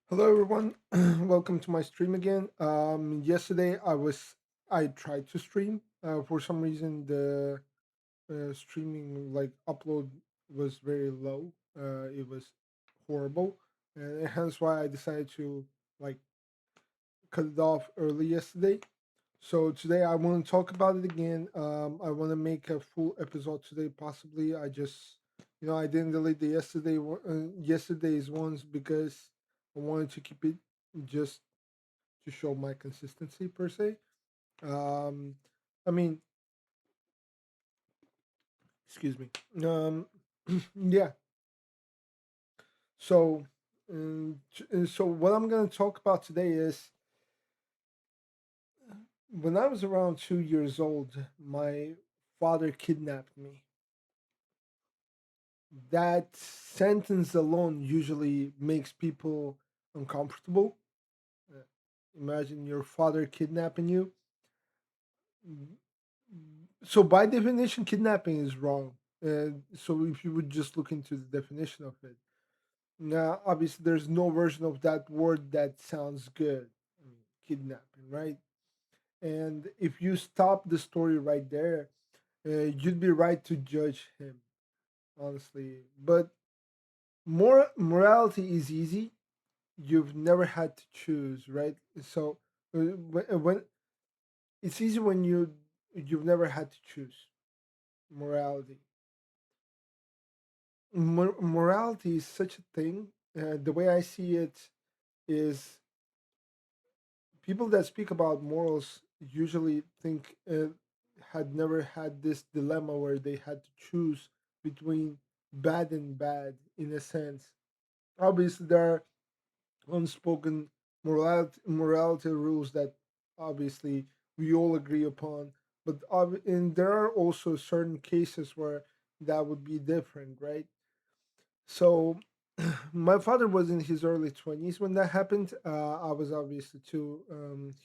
Hello everyone, welcome to my stream again. Yesterday I tried to stream. For some reason the streaming like upload was very low. It was horrible, and hence why I decided to like cut it off early yesterday. So today I want to talk about it again. I want to make a full episode today. Possibly, I didn't delete the yesterday's ones because I wanted to keep it just to show my consistency per se. Um, I mean, excuse me. Yeah. So, so what I'm gonna talk about today is when I was around 2 years old, my father kidnapped me. That sentence alone usually makes people uncomfortable. Uh, Imagine your father kidnapping you. So, by definition, kidnapping is wrong. So, if you would just look into the definition of it, now obviously there's no version of that word that sounds good. I mean, kidnapping, right? And if you stop the story right there, you'd be right to judge him, honestly. But morality is easy. You've never had to choose, right? So when it's easy when you've never had to choose morality. Morality is such a thing. The way I see it is people that speak about morals usually think had never had this dilemma where they had to choose between bad and bad in a sense. Obviously, there are unspoken morality rules that obviously we all agree upon, but and there are also certain cases where that would be different, right? So my father was in his early 20s when that happened. I was obviously too.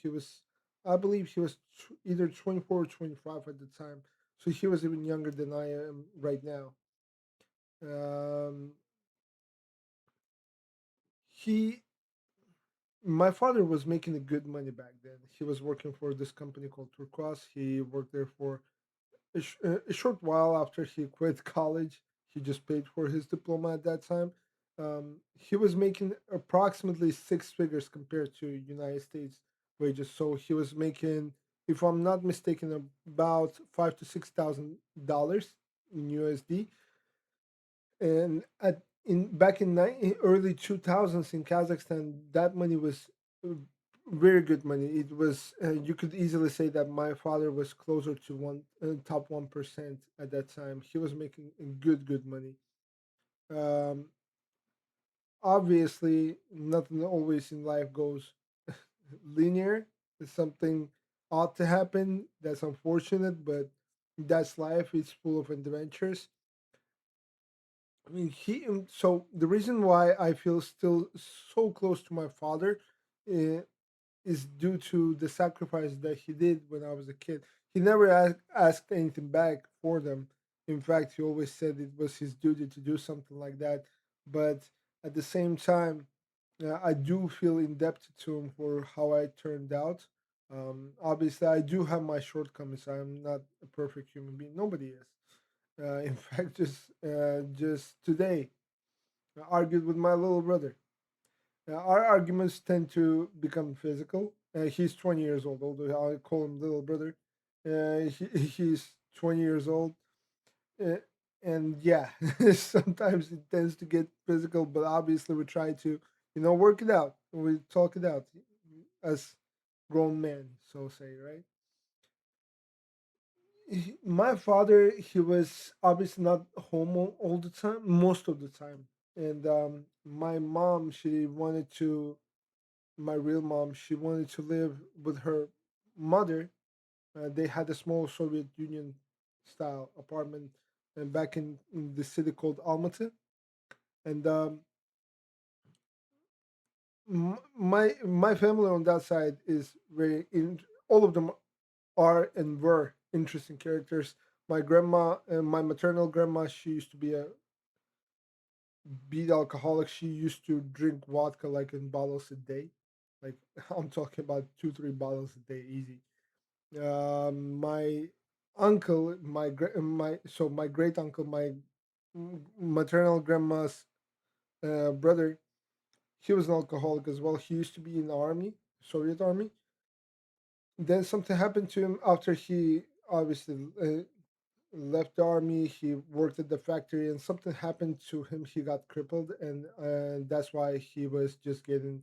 He was, I believe, he was either 24 or 25 at the time, so he was even younger than I am right now. Um, he My father was making a good money back then. He was working for this company called Turquoise. He worked there for a short while after he quit college. He just paid for his diploma at that time. He was making approximately six figures compared to United States wages. So he was making, if I'm not mistaken, about $5,000 to $6,000 in USD. And in early 2000s in Kazakhstan, that money was uh, very good money. It was you could easily say that my father was closer to one top 1% at that time. He was making good money. Um, Obviously, nothing always in life goes linear. It's something ought to happen. That's unfortunate, but that's life. It's full of adventures. I mean, so the reason why I feel still so close to my father uh, is due to the sacrifice that he did when I was a kid. He never asked anything back for them. In fact, he always said it was his duty to do something like that. But at the same time, I do feel indebted to him for how I turned out. Obviously, I do have my shortcomings. I'm not a perfect human being. Nobody is. In fact, just today, I argued with my little brother. Our arguments tend to become physical. He's 20 years old, although I call him little brother. He's 20 years old. Uh, and yeah, sometimes it tends to get physical, but obviously we try to, work it out. We talk it out as grown men, so say, right? My father, he was obviously not home all the time, most of the time. And my mom, my real mom, she wanted to live with her mother. They had a small Soviet Union style apartment and back in the city called Almaty. And my family on that side is all of them are and were interesting characters. My grandma, my maternal grandma, she used to be beat alcoholic. She used to drink vodka like in bottles a day. Like I'm talking about 2 3 bottles a day easy. My uncle, my great uncle, my maternal grandma's brother, he was an alcoholic as well. He used to be in the army, Soviet army. Then something happened to him after he obviously left the army. He worked at the factory, and something happened to him. He got crippled, and that's why he was just getting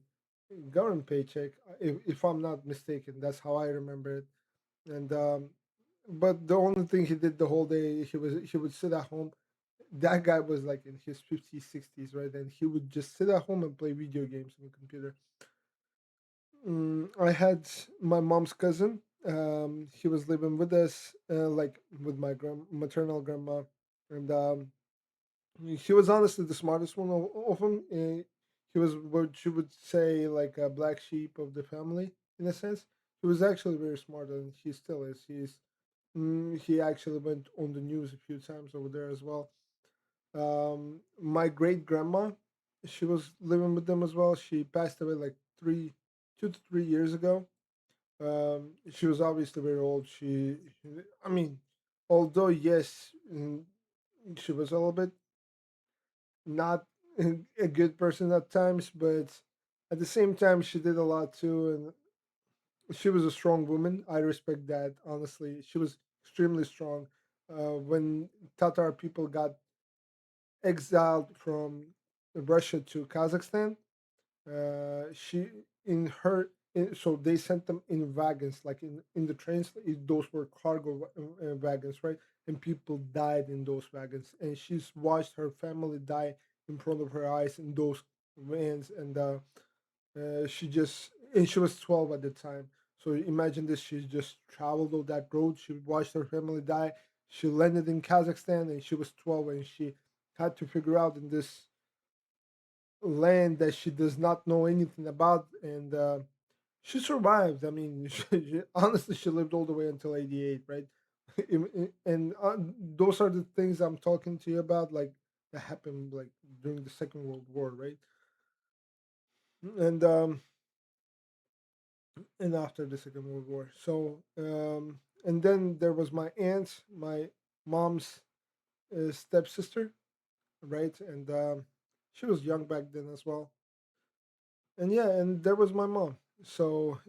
government paycheck. If I'm not mistaken, that's how I remember it. And but the only thing he did the whole day, he would sit at home. That guy was like in his 50s, 60s, right? And he would just sit at home and play video games on the computer. I had my mom's cousin. He was living with us, like with my maternal grandma, and he was honestly the smartest one of them. He was what you would say like a black sheep of the family in a sense. He was actually very smart, and he still is. He actually went on the news a few times over there as well. My great grandma, she was living with them as well. She passed away like 2 to 3 years ago. She was obviously very old. I mean, although yes, she was a little bit not a good person at times, but at the same time, she did a lot too, and she was a strong woman. I respect that. Honestly, she was extremely strong. When Tatar people got exiled from Russia to Kazakhstan, she in her so they sent them in wagons, like in the trains. Those were cargo wagons, right? And people died in those wagons, and she's watched her family die in front of her eyes in those vans, and she was 12 at the time. So imagine this: she just traveled all that road. She watched her family die. She landed in Kazakhstan, and she was 12, and she had to figure out in this land that she does not know anything about, and she survived. I mean, honestly, she lived all the way until 88, right? And those are the things I'm talking to you about, like that happened like during the Second World War, right? And and after the Second World War. So and then there was my aunt, my mom's stepsister, right? And she was young back then as well. And yeah, and there was my mom. So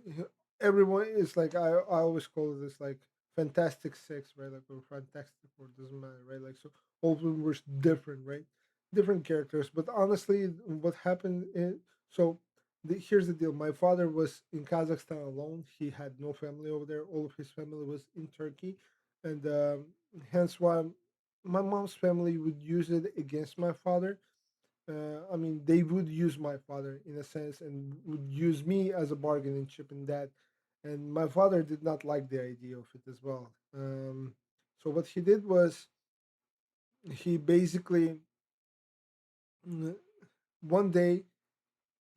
everyone is like I always call this like Fantastic Six, right? Like or Fantastic Four, doesn't matter, right? Like so all of them were different, right? Different characters. But honestly, what happened is so here's the deal. My father was in Kazakhstan alone. He had no family over there. All of his family was in Turkey, and hence why my mom's family would use it against my father. I mean, they would use my father in a sense and would use me as a bargaining chip in that. And my father did not like the idea of it as well. So what he did was he basically mm, one day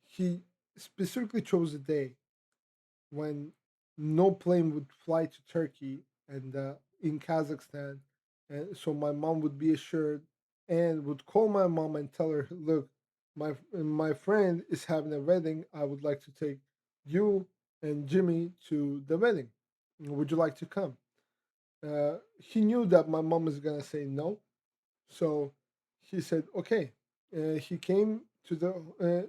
he specifically chose a day when no plane would fly to Turkey and in Kazakhstan, and so my mom would be assured and would call my mom and tell her, "Look, my friend is having a wedding. I would like to take you and Jimmy to the wedding. Would you like to come?" He knew that my mom was gonna say no, so he said, okay. He came to the.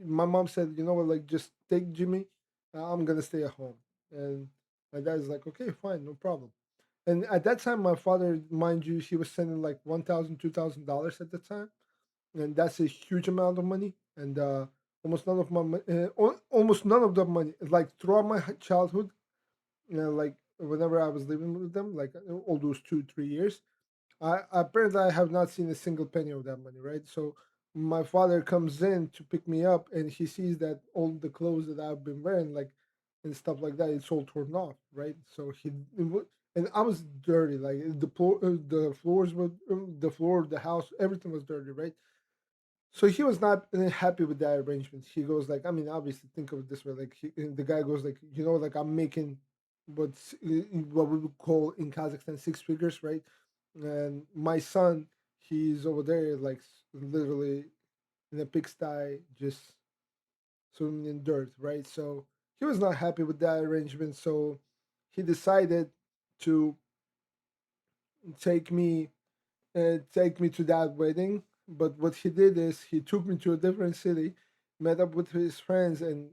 My mom said, you know what, like just take Jimmy. I'm gonna stay at home. And my dad's like, okay, fine, no problem. And at that time, my father, mind you, he was sending like $1,000, $2,000 at the time, and that's a huge amount of money. And almost none of the money, like throughout my childhood, like whenever I was living with them, like all those 2 3 years, I apparently I have not seen a single penny of that money, right? So my father comes in to pick me up, and he sees that all the clothes that I've been wearing, like and stuff like that, it's all torn off, right? So and I was dirty, like the floors were the floor of the house, everything was dirty, right? So he was not happy with that arrangement. He goes like, I mean, obviously, think of it this way: like the guy goes like, like I'm making what we would call in Kazakhstan 6 figures, right? And my son, he's over there like literally in a pigsty, just swimming in dirt, right? So he was not happy with that arrangement. So he decided to take me take me to that wedding. But what he did is he took me to a different city, met up with his friends, and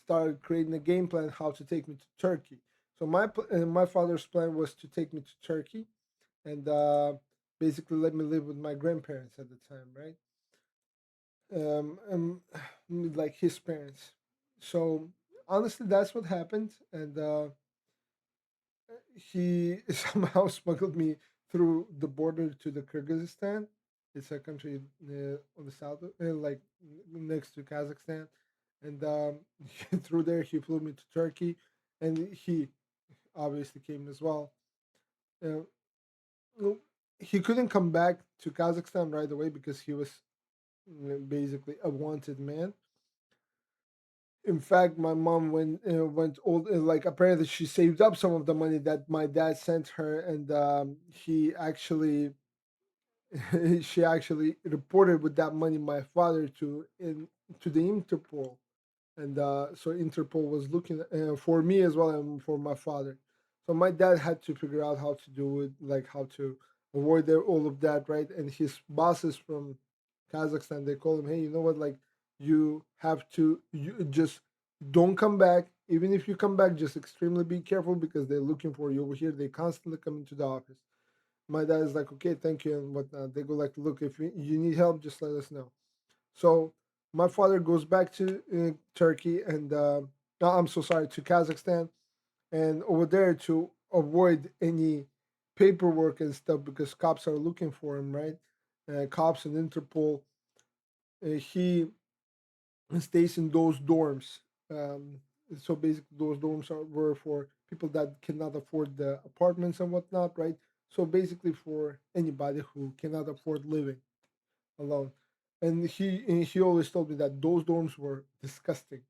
started creating a game plan how to take me to Turkey. So my father's plan was to take me to Turkey and basically let me live with my grandparents at the time, right? And like his parents. So honestly, that's what happened, and he somehow smuggled me through the border to the Kyrgyzstan. It's a country on the south, like next to Kazakhstan, and through there he flew me to Turkey, and he obviously came as well. Uh, well, he couldn't come back to Kazakhstan right away because he was basically a wanted man. In fact, my mom went old like apparently she saved up some of the money that my dad sent her, and he actually she actually reported with that money my father to the Interpol, and so Interpol was looking for me as well and for my father. So my dad had to figure out how to do it, like how to avoid all of that, right? And his bosses from Kazakhstan, they call him, hey, you know what? Like you have to, you just don't come back. Even if you come back, just extremely be careful because they're looking for you over here. They constantly come into the office. My dad is like, okay, thank you and whatnot. They go like, look, if you need help, just let us know. So my father goes back to Turkey and no, I'm so sorry, to Kazakhstan, and over there to avoid any paperwork and stuff because cops are looking for him, right? Cops and Interpol. He stays in those dorms. Um, so basically, those were for people that cannot afford the apartments and whatnot, right? So basically, for anybody who cannot afford living alone. And he always told me that those dorms were disgusting.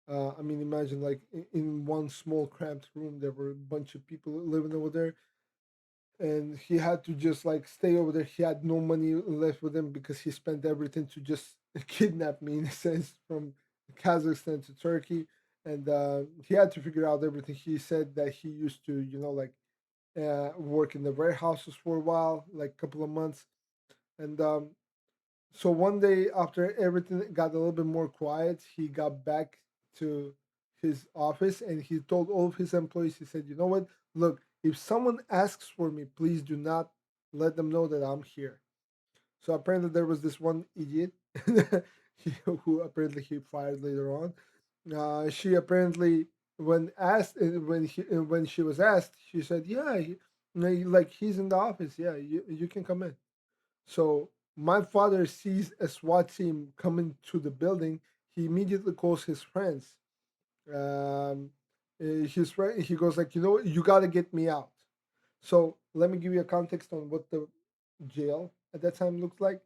I mean, imagine like in one small cramped room, there were a bunch of people living over there, and he had to just like stay over there. He had no money left with him because he spent everything to just kidnap me in a sense from Kazakhstan to Turkey, and he had to figure out everything. He said that he used to, like work in the warehouses for a while, like a couple of months, and so one day after everything got a little bit more quiet, he got back to his office and he told all of his employees, he said, you know what? Look, if someone asks for me, please do not let them know that I'm here. So apparently there was this one idiot who apparently he fired later on. She apparently when she was asked, she said, "Yeah, like he's in the office. Yeah, you can come in." So my father sees a SWAT team coming to the building. He immediately calls his friends. Um, his friend, he goes like, you got to get me out. So let me give you a context on what the jail at that time looked like.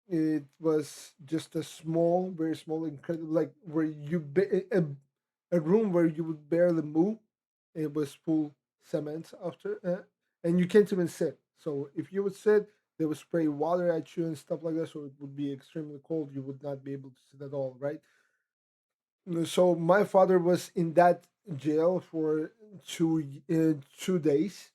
It was just a small, very small, incredible, like where a room where you would barely move. It was full cement after, and you can't even sit. So if you would sit, they would spray water at you and stuff like that. So it would be extremely cold. You would not be able to sit at all, right? So my father was in that jail for 2 days.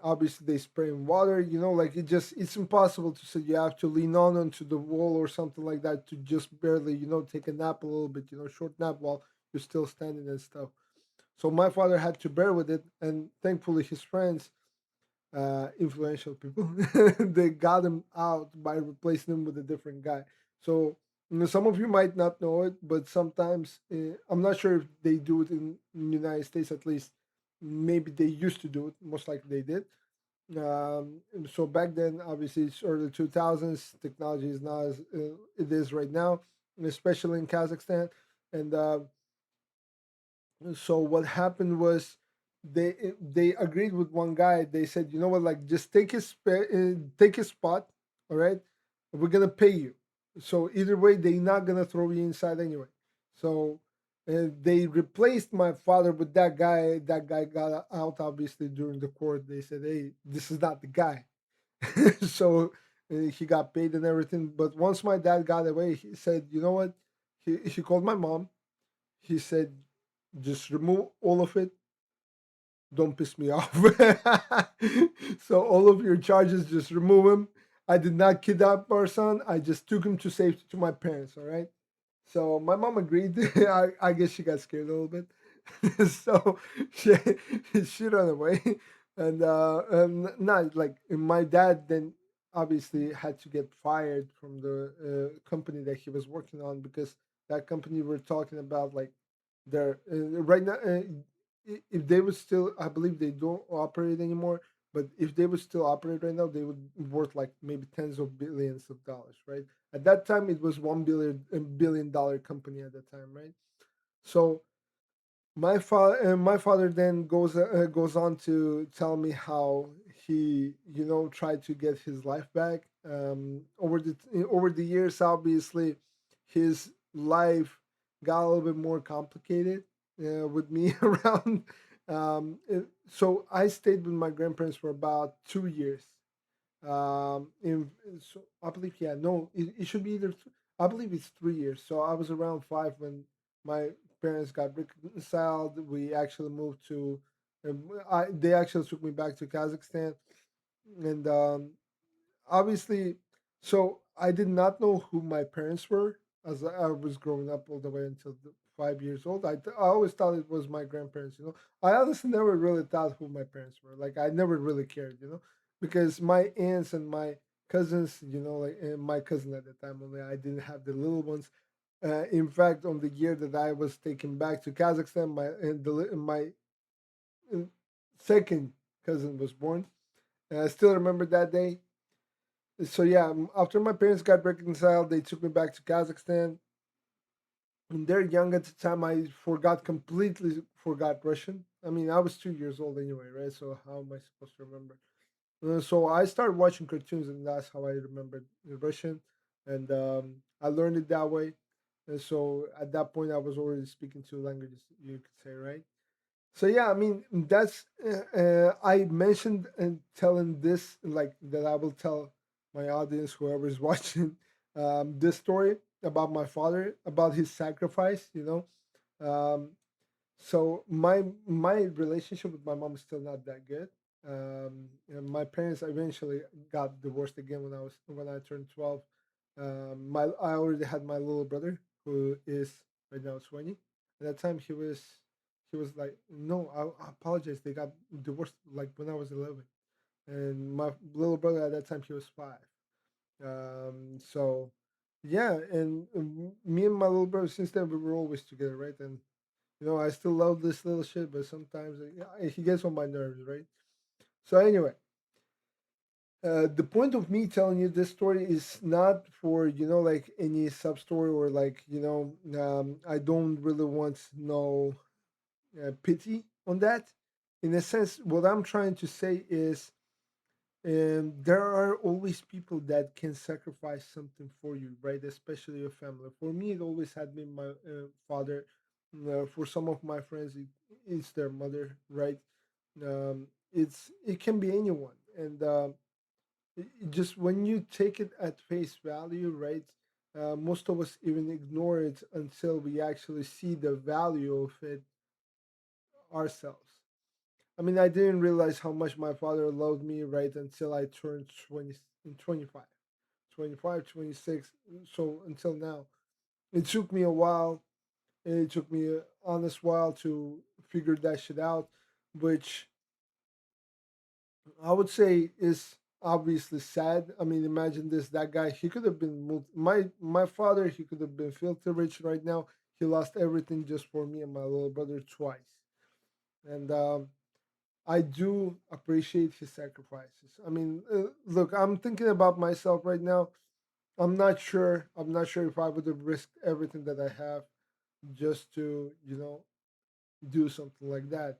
Obviously they spray in water, like it's impossible to sit. You have to lean on onto the wall or something like that to just barely, take a nap a little bit, short nap while you're still standing and stuff. So my father had to bear with it, and thankfully his friends, influential people, they got him out by replacing him with a different guy. So some of you might not know it, but sometimes I'm not sure if they do it in the United States. At least maybe they used to do it. Most likely they did. So back then, obviously, it's early 2000s. Technology is not as it is right now, especially in Kazakhstan. And so what happened was they agreed with one guy. They said, you know what, like just take his spot, all right? We're gonna pay you. So either way, they're not gonna throw you inside anyway. So they replaced my father with that guy. That guy got out obviously during the court. They said, hey, this is not the guy. So he got paid and everything. But once my dad got away, he said, you know what? He called my mom. He said, just remove all of it, don't piss me off. So all of your charges, just remove them. I did not kidnap our son. I just took him to safety to my parents. All right. So my mom agreed. I guess she got scared a little bit. So she she ran away, and not like my dad then obviously had to get fired from the company that he was working on, because that company we're talking about, like they're right now. If they would still, I believe they don't operate anymore. But if they would still operate right now, they would worth like maybe tens of billions of dollars, right? At that time, it was $1 billion company at that time, right? So my father then goes on to tell me how he, tried to get his life back. Over the years, obviously, his life got a little bit more complicated with me around. So I stayed with my grandparents for about 2 years. So I believe, yeah, no, it should be I believe it's 3 years. So I was around five when my parents got reconciled. We actually moved to, they actually took me back to Kazakhstan, and obviously, so I did not know who my parents were as I was growing up all the way until 5 years old. I always thought it was my grandparents. I honestly never really thought who my parents were. Like I never really cared. Because my aunts and my cousins, like and my cousin at the time only, I didn't have the little ones. In fact, on the year that I was taken back to Kazakhstan, my uh, second cousin was born. And I still remember that day. So yeah, after my parents got reconciled, they took me back to Kazakhstan. When they're young at the time, I completely forgot Russian. I mean, I was 2 years old anyway, right? So how am I supposed to remember? So I started watching cartoons, and that's how I remembered the Russian, and I learned it that way. And so at that point, I was already speaking two languages, you could say, right? So yeah, I mean that's I mentioned and telling this like that I will tell my audience, whoever is watching, this story about my father, about his sacrifice. Um, so my relationship with my mom is still not that good. And my parents eventually got divorced again when I turned 12. My I already had my little brother, who is right now 20. At that time, he was like, no, I apologize. They got divorced like when I was 11, and my little brother at that time, he was 5. So yeah, and me and my little brother, since then we were always together, right? And I still love this little shit, but sometimes he gets on my nerves, right? So anyway, the point of me telling you this story is not for like any sub story, or like I don't really want no pity on that. In a sense, what I'm trying to say is, there are always people that can sacrifice something for you, right? Especially your family. For me, it always had been my father. For some of my friends, it's their mother, right? It can be anyone, and just when you take it at face value, right? Most of us even ignore it until we actually see the value of it ourselves. I mean, I didn't realize how much my father loved me right until I turned 20 and 25, 25, 26. So until now, it took me a while. It took me an honest while to figure that shit out, which I would say is obviously sad. I mean, imagine this: that guy, he could have been my father. He could have been filthy rich right now. He lost everything just for me and my little brother twice, and I do appreciate his sacrifices. I mean, look, I'm thinking about myself right now. I'm not sure. I'm not sure if I would have risked everything that I have just to, do something like that.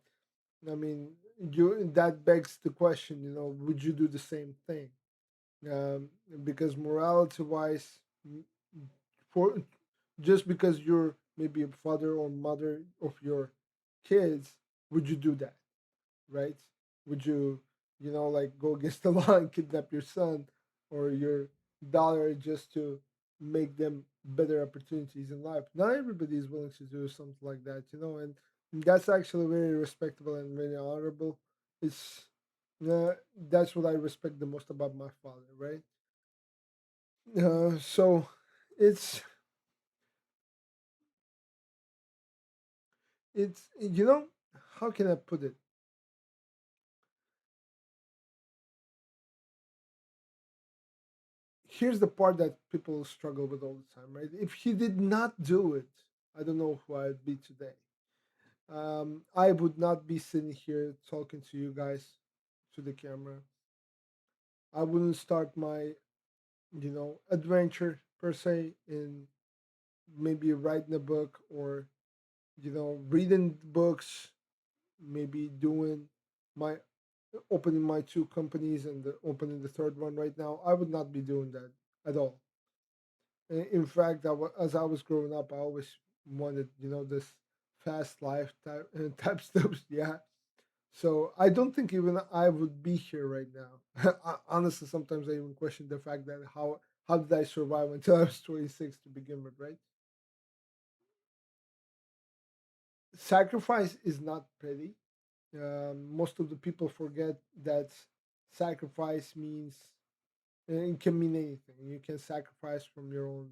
I mean, that begs the question. Would you do the same thing? Um, because morality wise, for just because you're maybe a father or mother of your kids, would you do that? Right? Would you, like go against the law and kidnap your son? or your dollar just to make them better opportunities in life. Not everybody is willing to do something like that, and that's actually very respectable and very honorable. It's that's what I respect the most about my father, right? So it's it's how can I put it? Here's the part that people struggle with all the time, right? If he did not do it, I don't know who I'd be today. I would not be sitting here talking to you guys to the camera. I wouldn't start my, adventure per se in maybe writing a book or, reading books, maybe doing my opening my two companies and opening the third one right now. I would not be doing that at all. In fact, as I was growing up, I always wanted, this fast life type type stuff. Yeah. So I don't think even I would be here right now. Honestly, sometimes I even question the fact that how did I survive until I was 26 to begin with, right? Sacrifice is not pretty. Most of the people forget that sacrifice means it can mean anything. You can sacrifice from your own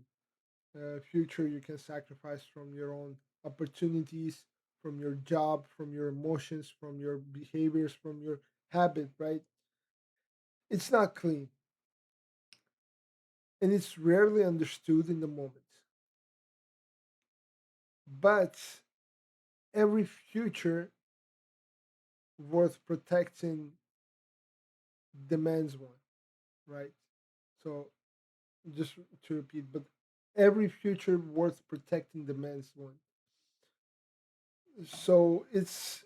future. You can sacrifice from your own opportunities, from your job, from your emotions, from your behaviors, from your habit, right? It's not clean and it's rarely understood in the moment. But every future worth protecting demands one, right? So just to repeat, but every future worth protecting demands one. So it's,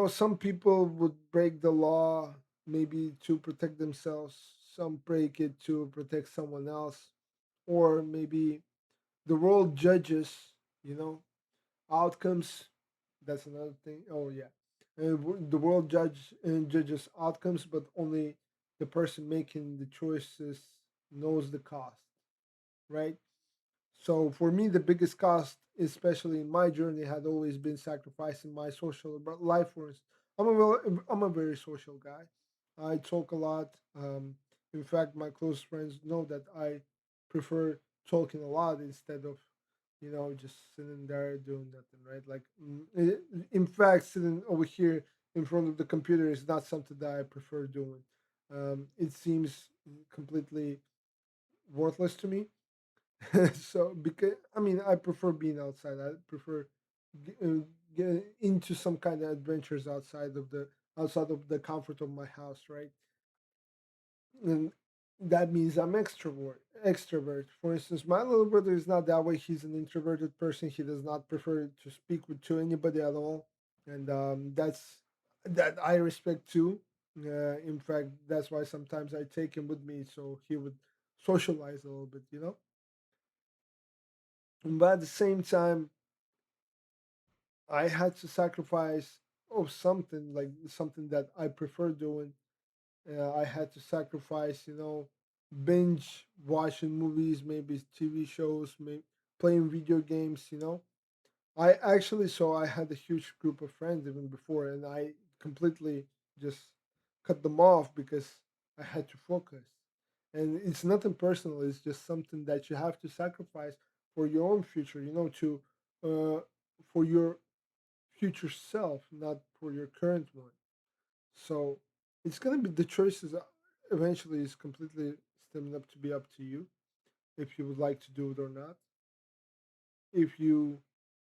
some people would break the law maybe to protect themselves, some break it to protect someone else, or maybe the world judges, you know, outcomes. That's another thing. Oh yeah, the world judges outcomes, but only the person making the choices knows the cost, right? So for me, the biggest cost, especially in my journey, had always been sacrificing my social life. For instance, I'm a very social guy. I talk a lot. In fact, my close friends know that I prefer talking a lot instead of, just sitting there doing nothing. Right? Like, in fact, sitting over here in front of the computer is not something that I prefer doing. It seems completely worthless to me. So because I mean I prefer being outside. I prefer get into some kind of adventures outside of the comfort of my house, right? And that means I'm extrovert. For instance, my little brother is not that way. He's an introverted person. He does not prefer to speak to anybody at all, and that I respect too. In fact, that's why sometimes I take him with me so he would socialize a little bit, But at the same time, I had to sacrifice something like something that I prefer doing. I had to sacrifice, binge watching movies, maybe TV shows, maybe playing video games. I actually so I had a huge group of friends even before, and I completely just cut them off because I had to focus. And it's nothing personal; it's just something that you have to sacrifice for your own future. To uh, for your future self, not for your current one. So it's gonna be the choices. Eventually is completely stemming up to be up to you if you would like to do it or not. If you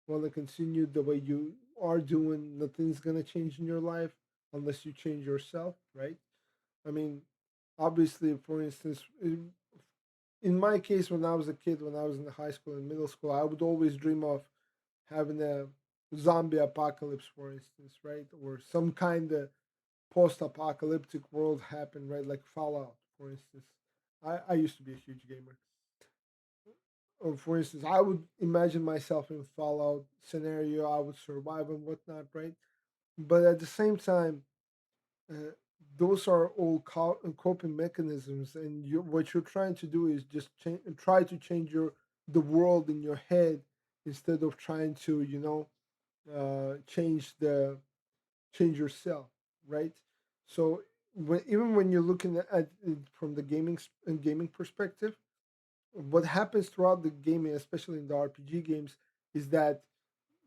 want to continue the way you are doing, nothing's gonna change in your life unless you change yourself, right? I mean, obviously, for instance, in my case, when I was a kid, when I was in high school and middle school, I would always dream of having a zombie apocalypse, for instance, right? Or some kind of post-apocalyptic world happen, right? Like Fallout, for instance. I used to be a huge gamer. Or for instance, I would imagine myself in Fallout scenario. I would survive and whatnot, right? But at the same time, those are all coping mechanisms, and what you're trying to do is just try to change the world in your head instead of trying to change yourself, right? So even when you're looking at it from the gaming perspective, what happens throughout the gaming, especially in the RPG games, is that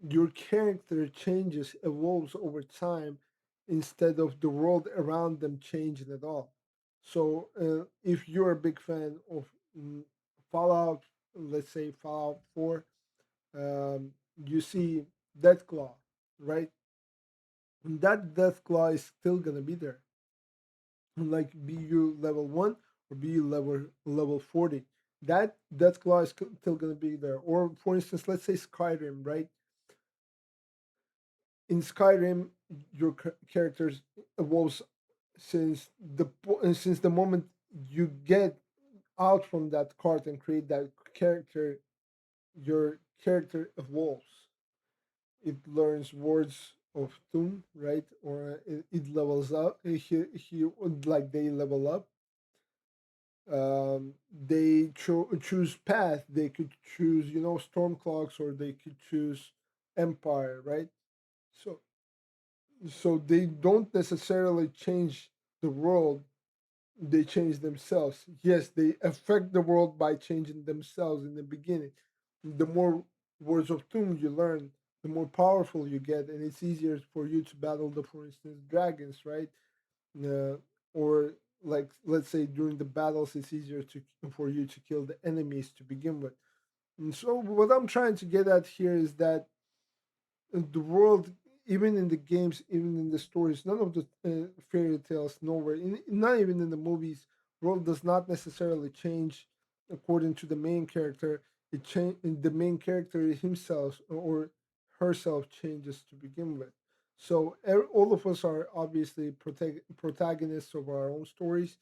your character changes, evolves over time, instead of the world around them changing at all. So if you're a big fan of mm, Fallout, let's say Fallout 4, um, you see Deathclaw, right? And that Deathclaw is still gonna be there, like be you level 1 or be you level 40. That claw is still going to be there. Or for instance, let's say Skyrim, right? In Skyrim, your characters evolves since the moment you get out from that cart and create that character. Your character evolves. It learns words of tune, right? Or it levels up. He like they level up. They choose path. They could choose, Stormcloaks, or they could choose Empire, right? So they don't necessarily change the world, they change themselves. Yes, they affect the world by changing themselves in the beginning. The more words of tomb you learn, the more powerful you get, and it's easier for you to battle the, for instance, dragons, right? uh, or like, let's say during the battles, it's easier to for you to kill the enemies to begin with. And so what I'm trying to get at here is that the world, even in the games, even in the stories, none of the fairy tales, nowhere, not even in the movies, world does not necessarily change according to the main character. The main character himself or herself changes to begin with. So all of us are obviously protagonists of our own stories,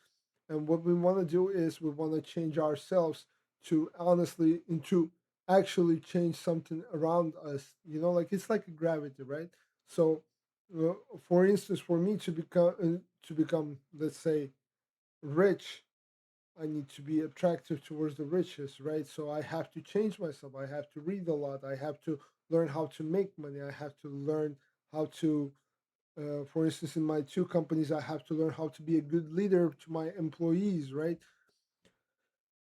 and what we want to do is we want to change ourselves to honestly into actually change something around us. Like it's like a gravity, right? So uh, for instance, for me to become, let's say, rich, I need to be attractive towards the riches, right? So I have to change myself. I have to read a lot. I have to learn how to make money. I have to learn how to for instance, in my two companies, I have to learn how to be a good leader to my employees, right?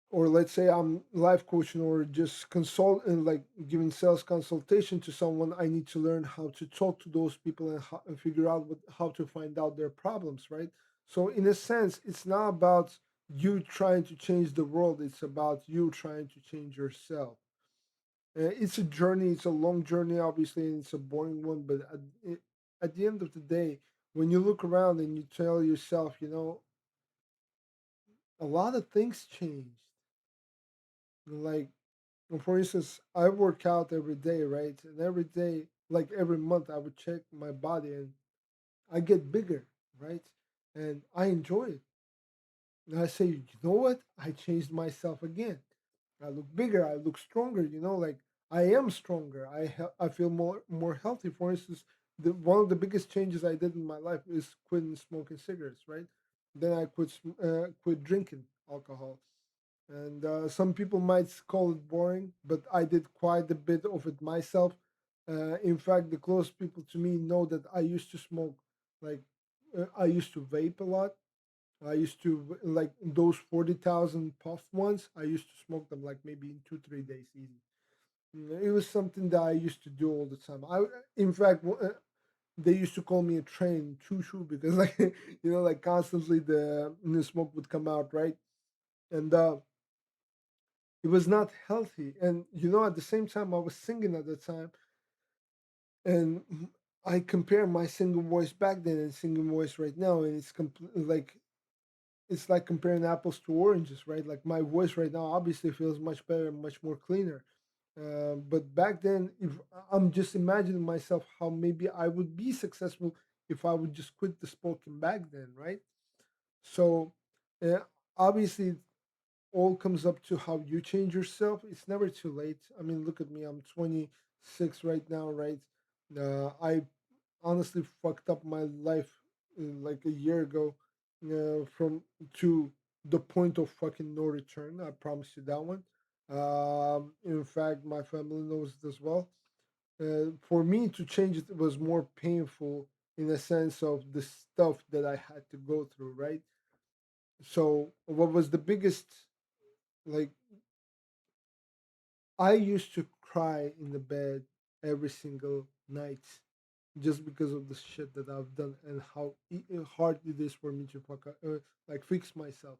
Or let's say I'm life coaching or just consult and like giving sales consultation to someone. I need to learn how to talk to those people and figure out how to find out their problems, right? So in a sense, it's not about you trying to change the world, it's about you trying to change yourself. It's a journey, it's a long journey, obviously, and it's a boring one, but at the end of the day, when you look around and you tell yourself, a lot of things changed. Like, for instance, I work out every day, right? And every day, like every month, I would check my body and I get bigger, right? And I enjoy it. And I say, you know what? I changed myself again. I look bigger. I look stronger. Like I am stronger. I feel more healthy. For instance, the one of the biggest changes I did in my life is quitting smoking cigarettes. Right. Then I quit drinking alcohol. And some people might call it boring, but I did quite a bit of it myself. In fact, the close people to me know that I used to smoke, like I used to vape a lot. I used to like those 40,000 puff ones. I used to smoke them like maybe in 2 3 days easy. It was something that I used to do all the time. In fact, they used to call me a train choo choo because like like constantly the smoke would come out, right? And it was not healthy. And at the same time, I was singing at the time, and I compare my singing voice back then and singing voice right now, and it's like comparing apples to oranges, right? Like my voice right now obviously feels much better and much more cleaner. But back then, if I'm just imagining myself how maybe I would be successful if I would just quit the smoking back then, right? So uh, obviously, all comes up to how you change yourself. It's never too late. I mean, look at me. I'm 26 right now, right? I honestly fucked up my life like a year ago, from to the point of fucking no return. I promise you that one. In fact, my family knows it as well. For me to change it was more painful in a sense of the stuff that I had to go through, right? So, what was the biggest, like, I used to cry in the bed every single night just because of the shit that I've done and how hard it is for me to like fix myself.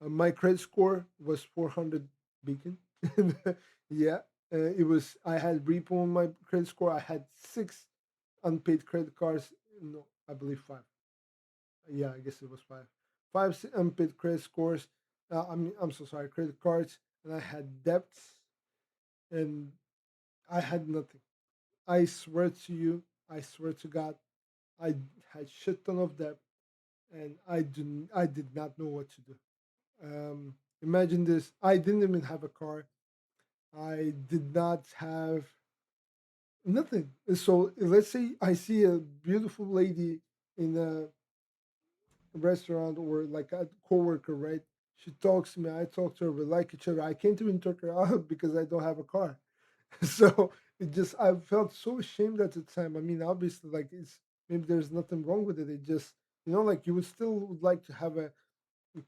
My credit score was 400 beacon. Yeah, it was. I had repo on my credit score. I had six unpaid credit cards. No, I believe five. Yeah, I guess it was five. Unpaid credit scores. I'm so sorry, credit cards, and I had debts, and I had nothing. I swear to you, I swear to God, I had shit ton of debt, and I did not know what to do. Imagine this: I didn't even have a car. I did not have nothing. So let's say I see a beautiful lady in a restaurant or like a coworker, right? She talks to me. I talk to her. We like each other. I can't even talk her out because I don't have a car. So it just I felt so ashamed at the time. I mean, obviously, like it's maybe there's nothing wrong with it. It just like you would still would like to have a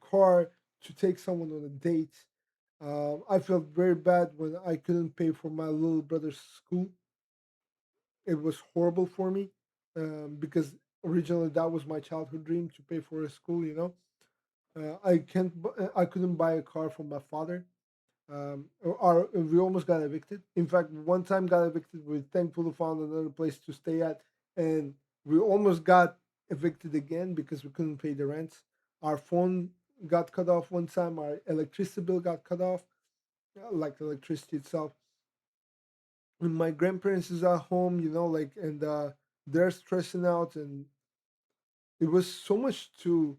car to take someone on a date. I felt very bad when I couldn't pay for my little brother's school. It was horrible for me because originally that was my childhood dream to pay for his school. I couldn't buy a car for my father. We almost got evicted. In fact, one time got evicted. We thankfully found another place to stay at, and we almost got evicted again because we couldn't pay the rent. Our phone got cut off one time. Our electricity bill got cut off, like electricity itself. And my grandparents is at home, and they're stressing out, and it was so much to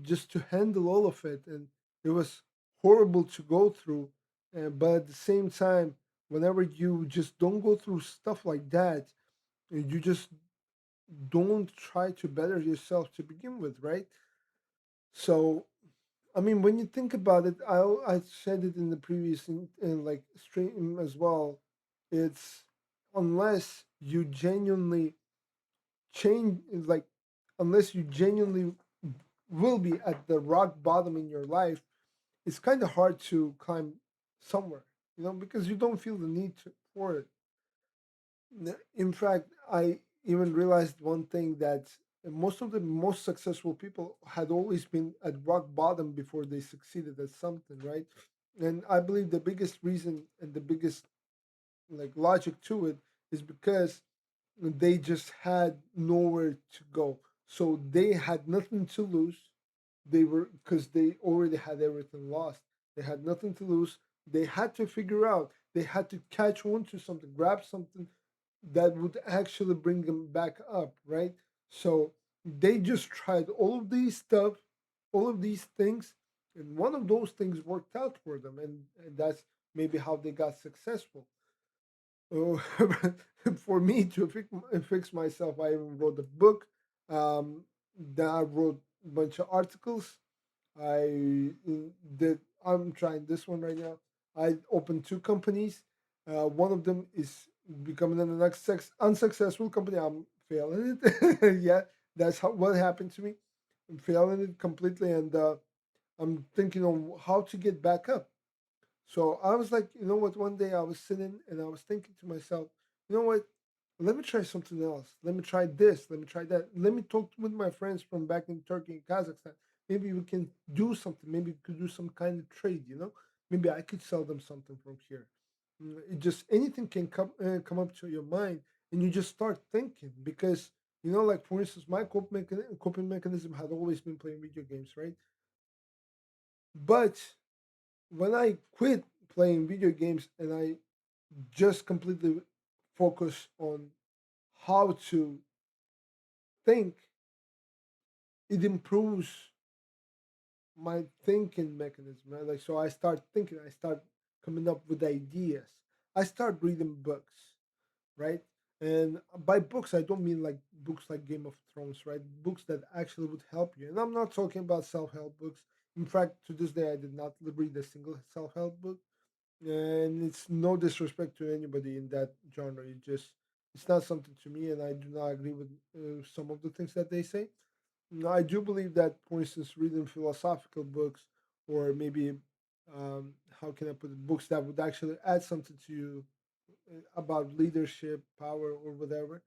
just to handle all of it, and it was horrible to go through. But at the same time, whenever you just don't go through stuff like that, you just don't try to better yourself to begin with, right? So I mean, when you think about it, I said it in the previous in like stream as well. It's unless you genuinely change, like unless you genuinely will be at the rock bottom in your life, it's kind of hard to climb somewhere, because you don't feel the need for it. In fact, I even realized one thing that most of the most successful people had always been at rock bottom before they succeeded at something, right? And I believe the biggest reason and the biggest like logic to it is because they just had nowhere to go. So they had nothing to lose. They were because they already had everything lost. They had nothing to lose. They had to figure out. They had to catch on to something, grab something that would actually bring them back up, right? So they just tried all of these stuff, all of these things, and one of those things worked out for them, and that's maybe how they got successful. Oh, for me to fix myself, I even wrote a book. Um, then I wrote a bunch of articles. I did. I'm trying this one right now. I opened two companies. One of them is becoming an unsuccessful company. I'm failing it. Yeah, that's what happened to me. I'm failing it completely, and I'm thinking on how to get back up. So I was like, you know what? One day I was sitting and I was thinking to myself, you know what? Let me try something else. Let me try this. Let me try that. Let me talk with my friends from back in Turkey and Kazakhstan. Maybe we can do something. Maybe we could do some kind of trade. Maybe I could sell them something from here. It just anything can come up to your mind, and you just start thinking because like for instance, my coping mechanism had always been playing video games, right? But when I quit playing video games and I just completely focus on how to think, it improves my thinking mechanism, right? Like, so I start thinking, I start coming up with ideas, I start reading books, right? And by books, I don't mean like books like Game of Thrones, right? Books that actually would help you. And I'm not talking about self help books. In fact, to this day, I did not read a single self help book. And it's no disrespect to anybody in that genre. It's not something to me, and I do not agree with some of the things that they say. No, I do believe that, for instance, reading philosophical books, or maybe how can I put it, books that would actually add something to you about leadership, power, or whatever,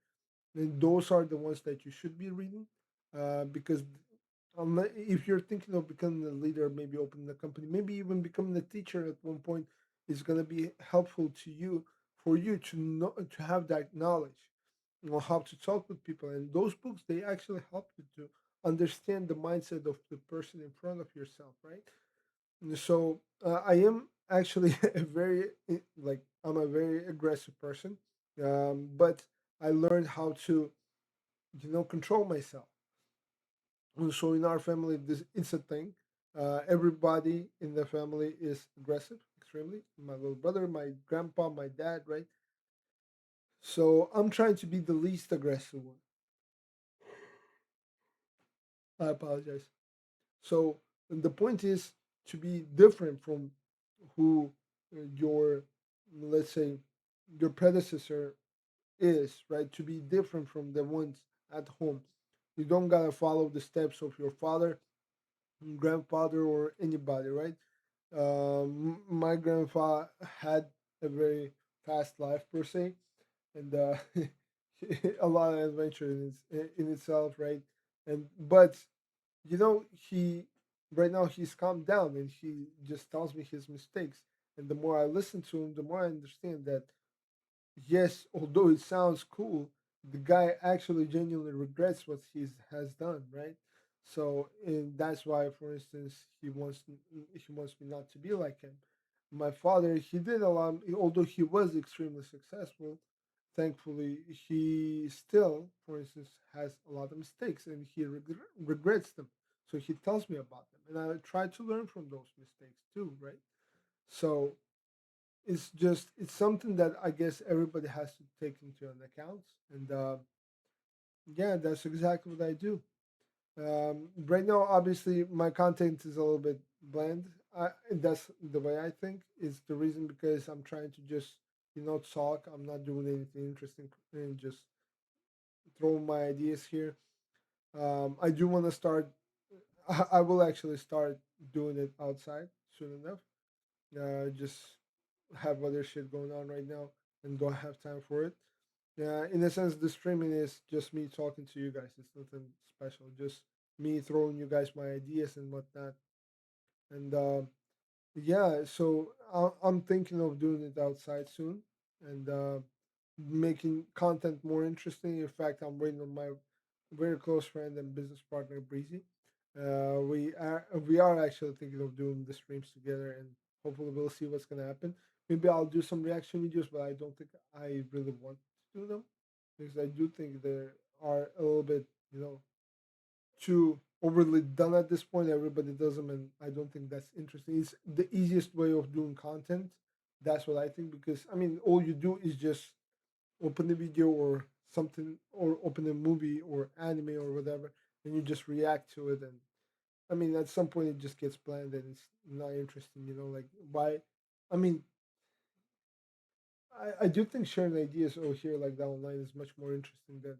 then those are the ones that you should be reading, because if you're thinking of becoming a leader, maybe opening a company, maybe even becoming a teacher at one point, is going to be helpful to you, for you to know, to have that knowledge, how to talk with people. And those books, they actually help you to understand the mindset of the person in front of yourself, right? And so I am actually a very like, I'm a very aggressive person, but I learned how to, control myself. And so in our family, this it's a thing. Everybody in the family is aggressive, extremely. My little brother, my grandpa, my dad, right? So I'm trying to be the least aggressive one. I apologize. So the point is to be different from who your, let's say, your predecessor is, right? To be different from the ones at home. You don't gotta follow the steps of your father, grandfather, or anybody, right? My grandfather had a very fast life per se, and a lot of adventure in itself, right? And but he right now he's calmed down, and he just tells me his mistakes. And the more I listen to him, the more I understand that, yes, although it sounds cool, the guy actually genuinely regrets what he has done, right? So, and that's why, for instance, he wants me not to be like him. My father, he did a lot, although he was extremely successful. Thankfully, he still, for instance, has a lot of mistakes, and he regrets them. So he tells me about them, and I try to learn from those mistakes too, right? So it's something that I guess everybody has to take into an account. And yeah, that's exactly what I do. Right now, obviously, my content is a little bit bland. That's the way I think. Is the reason because I'm trying to just talk. I'm not doing anything interesting and just throwing my ideas here. I do want to start. I will actually start doing it outside soon enough. Just have other shit going on right now and don't have time for it. Yeah, in a sense, the streaming is just me talking to you guys. It's nothing special. Just me throwing you guys my ideas and whatnot. And yeah, so I'm thinking of doing it outside soon, and making content more interesting. In fact, I'm waiting on my very close friend and business partner Breezy. We are actually thinking of doing the streams together, and hopefully we'll see what's gonna happen. Maybe I'll do some reaction videos, but I don't think I really want to do them, because I do think they are a little bit, too overly done at this point. Everybody does them, and I don't think that's interesting. It's the easiest way of doing content. That's what I think, because I mean, all you do is just open a video or something, or open a movie or anime or whatever, and you just react to it. And I mean, at some point, it just gets bland and it's not interesting. Like, why? I mean, I do think sharing ideas over here like that online is much more interesting than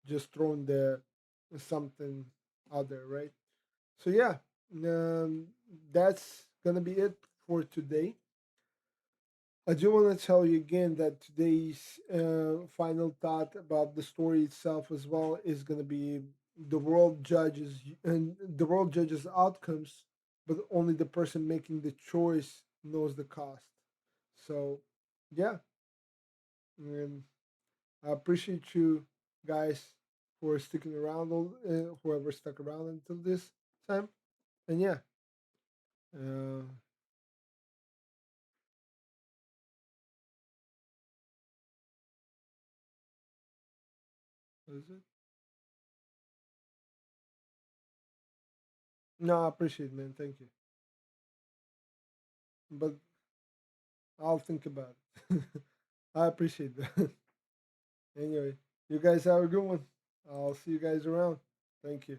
just throwing the something out there, right? So yeah, that's gonna be it for today. I do want to tell you again that today's final thought about the story itself as well is gonna be the world judges outcomes, but only the person making the choice knows the cost. So yeah, um, I appreciate you guys for sticking around. Whoever stuck around until this time, and yeah. Uh, what is it? No, I appreciate it, man. Thank you. But I'll think about it. I appreciate that. Anyway, you guys have a good one. I'll see you guys around. Thank you.